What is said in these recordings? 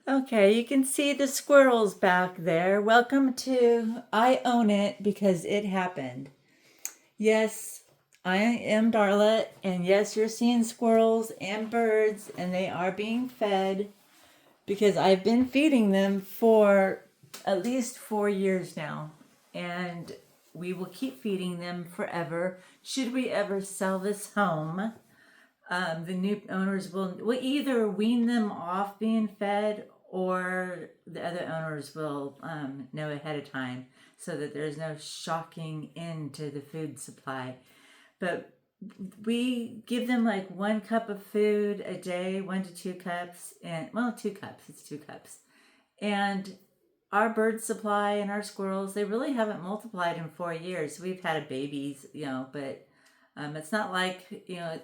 Okay, you can see the squirrels back there. Welcome to I Own It Because It Happened. Yes, I am Darla, and yes, you're seeing squirrels and birds, and they are being fed because I've been feeding them for at least 4 years now. And we will keep feeding them forever. Should we ever sell this home, the new owners will either wean them off being fed, or the other owners will know ahead of time so that there's no shocking end to the food supply. But we give them like 1 cup of food a day, 1 to 2 cups, and well, 2 cups, it's 2 cups. And our bird supply and our squirrels, they really haven't multiplied in 4 years. We've had babies, but it's not like,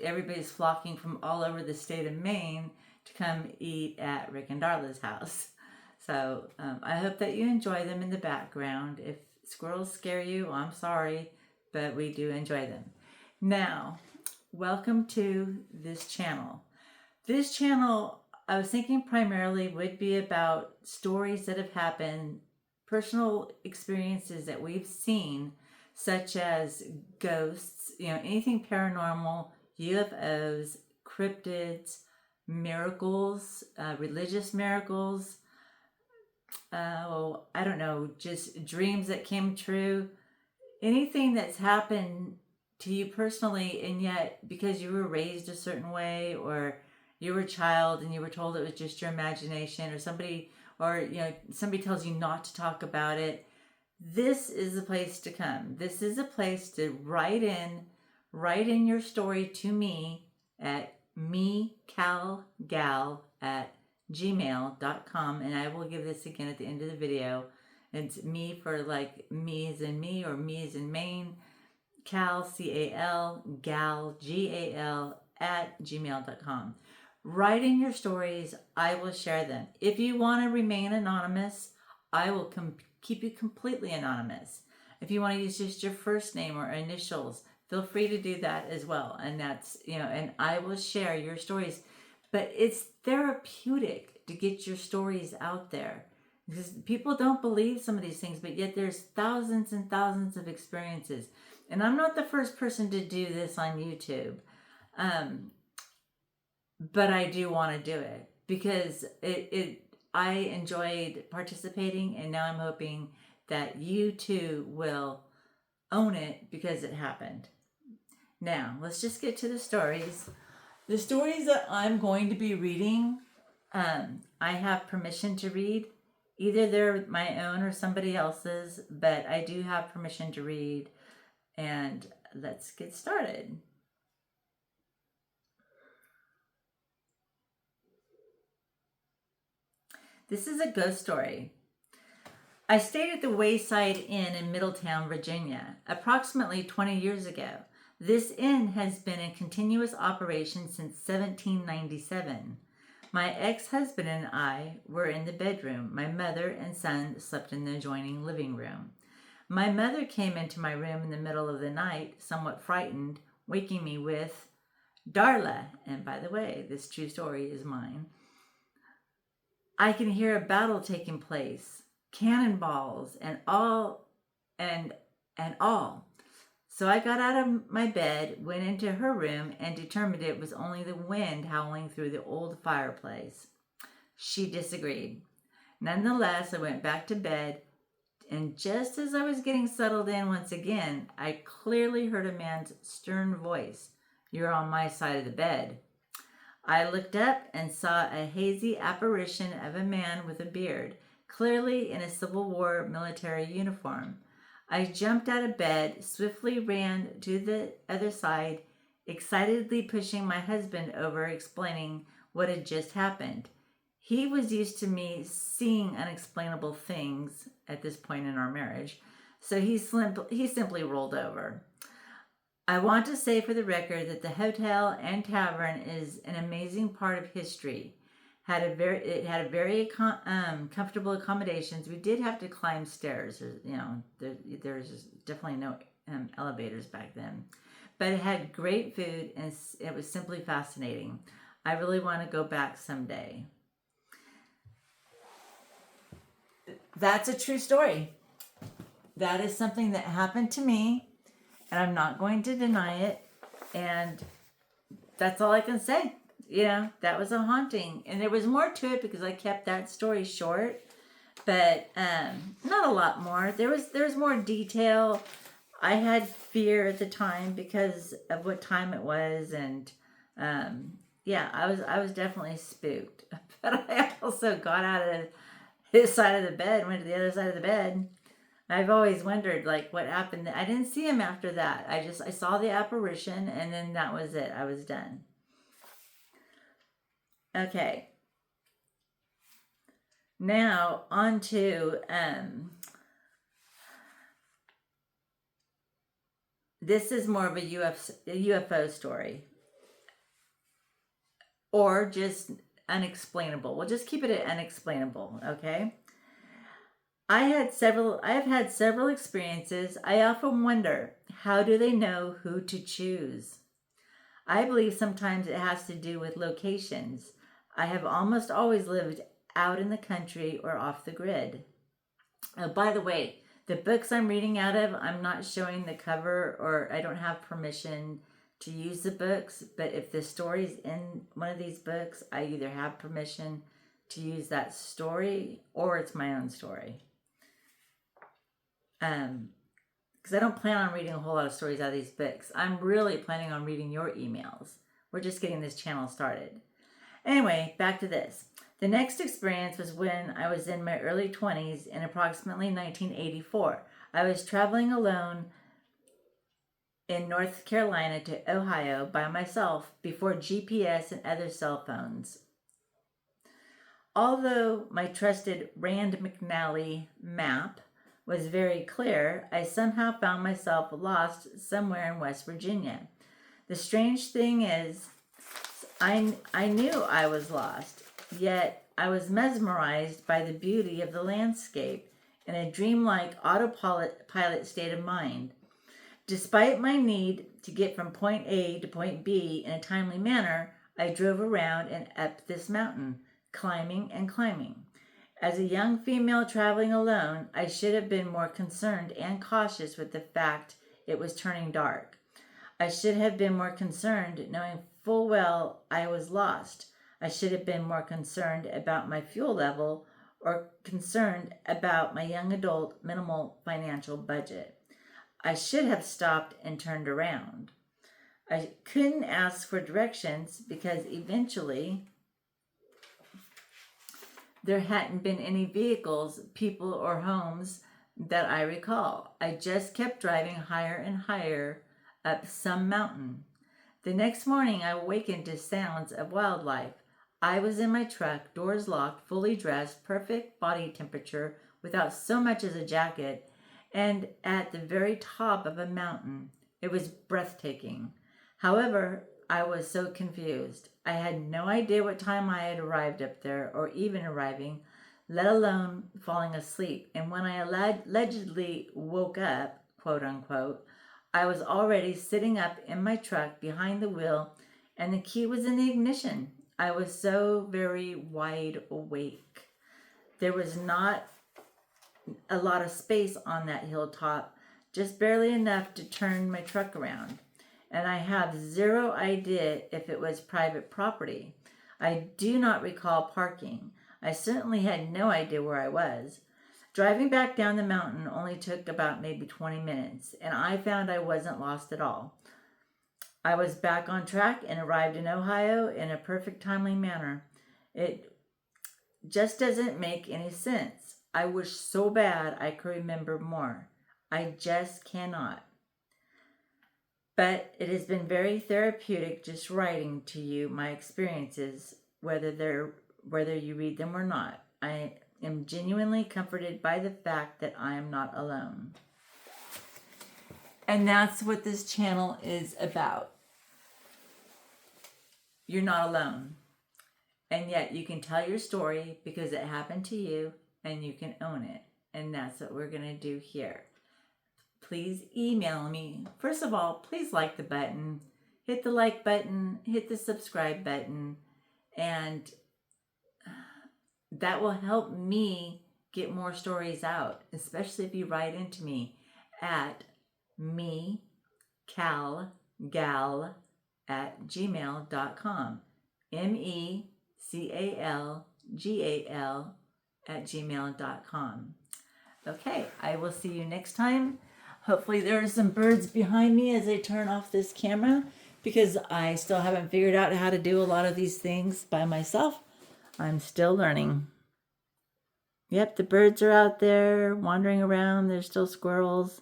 everybody's flocking from all over the state of Maine to come eat at Rick and Darla's house. So I hope that you enjoy them in the background. If squirrels scare you, I'm sorry, but we do enjoy them. Now, welcome to this channel. This channel, I was thinking primarily would be about stories that have happened, personal experiences that we've seen, such as ghosts, anything paranormal, UFOs, cryptids, miracles, religious miracles, I don't know, just dreams that came true, anything that's happened to you personally, and yet because you were raised a certain way, or you were a child and you were told it was just your imagination, or somebody tells you not to talk about it, this is the place to come. This is a place to write in your story to me at mecalgal@gmail.com, and I will give this again at the end of the video. It's me for like me as in me, or me as in Maine, Cal, C-A-L, gal, G-A-L, @gmail.com. Write in your stories. I will share them. If you want to remain anonymous, I will keep you completely anonymous. If you want to use just your first name or initials, feel free to do that as well. And that's, and I will share your stories. But it's therapeutic to get your stories out there, because people don't believe some of these things, but yet there's thousands and thousands of experiences. And I'm not the first person to do this on YouTube. But I do want to do it because I enjoyed participating, and now I'm hoping that you too will own it because it happened. Now, let's just get to the stories. The stories that I'm going to be reading, I have permission to read. Either they're my own or somebody else's, but I do have permission to read. And let's get started. This is a ghost story. I stayed at the Wayside Inn in Middletown, Virginia, approximately 20 years ago. This inn has been in continuous operation since 1797. My ex-husband and I were in the bedroom. My mother and son slept in the adjoining living room. My mother came into my room in the middle of the night, somewhat frightened, waking me with, "Darla," and by the way, this true story is mine, "I can hear a battle taking place, cannonballs and all, and all." So I got out of my bed, went into her room, and determined it was only the wind howling through the old fireplace. She disagreed. Nonetheless, I went back to bed, and just as I was getting settled in once again, I clearly heard a man's stern voice, "You're on my side of the bed." I looked up and saw a hazy apparition of a man with a beard, clearly in a Civil War military uniform. I jumped out of bed, swiftly ran to the other side, excitedly pushing my husband over, explaining what had just happened. He was used to me seeing unexplainable things at this point in our marriage, so he simply rolled over. I want to say for the record that the hotel and tavern is an amazing part of history. It had a very comfortable accommodations. We did have to climb stairs. There's definitely no elevators back then, but it had great food and it was simply fascinating. I really want to go back someday. That's a true story. That is something that happened to me, and I'm not going to deny it. And that's all I can say. You know, that was a haunting, and there was more to it because I kept that story short, but not a lot more. There was more detail. I had fear at the time because of what time it was, and yeah, I was definitely spooked. But I also got out of his side of the bed, went to the other side of the bed. I've always wondered like what happened. I didn't see him after that. I saw the apparition, and then that was it. I was done. Okay. Now on to this is more of a UFO story, or just unexplainable. We'll just keep it at unexplainable, okay? I have had several experiences. I often wonder, how do they know who to choose? I believe sometimes it has to do with locations. I have almost always lived out in the country or off the grid. Oh, by the way, the books I'm reading out of, I'm not showing the cover, or I don't have permission to use the books, but if the story's in one of these books, I either have permission to use that story or it's my own story. Because I don't plan on reading a whole lot of stories out of these books. I'm really planning on reading your emails. We're just getting this channel started. Anyway, back to this. The next experience was when I was in my early 20s in approximately 1984. I was traveling alone in North Carolina to Ohio by myself before GPS and other cell phones. Although my trusted Rand McNally map was very clear, I somehow found myself lost somewhere in West Virginia. The strange thing is, I knew I was lost, yet I was mesmerized by the beauty of the landscape in a dreamlike autopilot state of mind. Despite my need to get from point A to point B in a timely manner, I drove around and up this mountain, climbing and climbing. As a young female traveling alone, I should have been more concerned and cautious with the fact it was turning dark. I should have been more concerned knowing full well I was lost. I should have been more concerned about my fuel level or concerned about my young adult minimal financial budget. I should have stopped and turned around. I couldn't ask for directions because eventually there hadn't been any vehicles, people, or homes that I recall. I just kept driving higher and higher up some mountain. The next morning, I awakened to sounds of wildlife. I was in my truck, doors locked, fully dressed, perfect body temperature, without so much as a jacket, and at the very top of a mountain. It was breathtaking. However, I was so confused. I had no idea what time I had arrived up there, or even arriving, let alone falling asleep. And when I allegedly woke up, quote unquote, I was already sitting up in my truck behind the wheel, and the key was in the ignition. I was so very wide awake. There was not a lot of space on that hilltop, just barely enough to turn my truck around. And I have zero idea if it was private property. I do not recall parking. I certainly had no idea where I was. Driving back down the mountain only took about maybe 20 minutes, and I found I wasn't lost at all. I was back on track and arrived in Ohio in a perfect timely manner. It just doesn't make any sense. I wish so bad I could remember more. I just cannot. But it has been very therapeutic just writing to you my experiences, whether you read them or not. I am genuinely comforted by the fact that I am not alone. And that's what this channel is about. You're not alone. And yet you can tell your story because it happened to you and you can own it. And that's what we're going to do here. Please email me. First of all, please like the button. Hit the like button, hit the subscribe button, and that will help me get more stories out, especially if you write into me at mecalgal@gmail.com. mecalgal@gmail.com. Okay, I will see you next time. Hopefully there are some birds behind me as I turn off this camera, because I still haven't figured out how to do a lot of these things by myself. I'm still learning. Yep, the birds are out there wandering around. There's still squirrels.